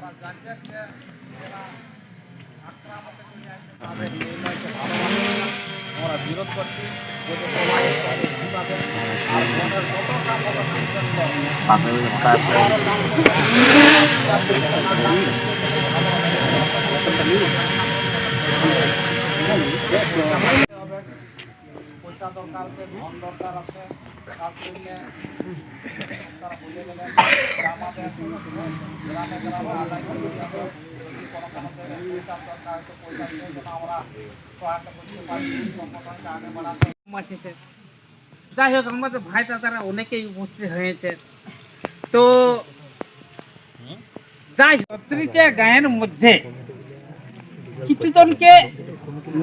আমরা বিরোধ করছি আর পয়সা দরকার আছে, ধন দরকার আছে, তার জন্য তারা বলে গেলেন আমাদের গ্রামে গ্রামে আদায় করে দিতে হবে। যদি কোনো কোনো জায়গায় পয়সা দরকার আছে, পয়সা দিয়ে যেন আমরা সহায়তা করতে পারি, সংগঠনকে আগে বাড়াতে। যাই হোক, আমাদের ভাই দাদারা অনেকেই উপস্থিত হয়েছে। তো যাই হোক, গায়ের মধ্যে কিছু জনকে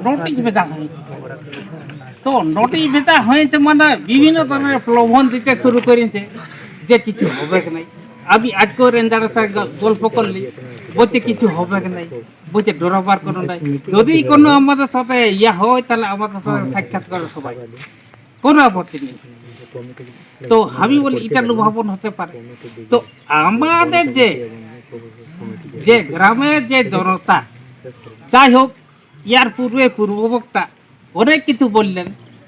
নোটিশ ভেজা হয়েছে। তো নোটিশ ভেজা হয়েছে মানে বিভিন্ন ধরনের প্রলোভন দিতে শুরু করেছে যে কিছু হবে কি নাই। আমি আজকে রেঞ্জারের সাথে গল্প করলি, বলছে কিছু হবে কি নাই, বলছে ডরাবার কোনো নাই, যদি কোনো আমাদের সাথে ইয়া হয় তাহলে আমাদের সাথে সাক্ষাৎ করে সবাই, কোনো আপত্তি নেই। তো আমি বলি এটা লোভাবন হতে পারে। তো আমাদের যে গ্রামের যে জনতা, যাই হোক, ইয়ার পূর্বে পূর্ববক্তা অনেক কিছু বললেন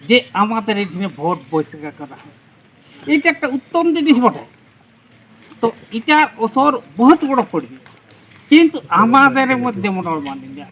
যে আমাদের এখানে ভোট বৈঠক করা হয়, এটা একটা উত্তম জিনিস বটে। তো এটার ওসর বহুত বড় পড়বে, কিন্তু আমাদের মধ্যে মনে হয় মানি না।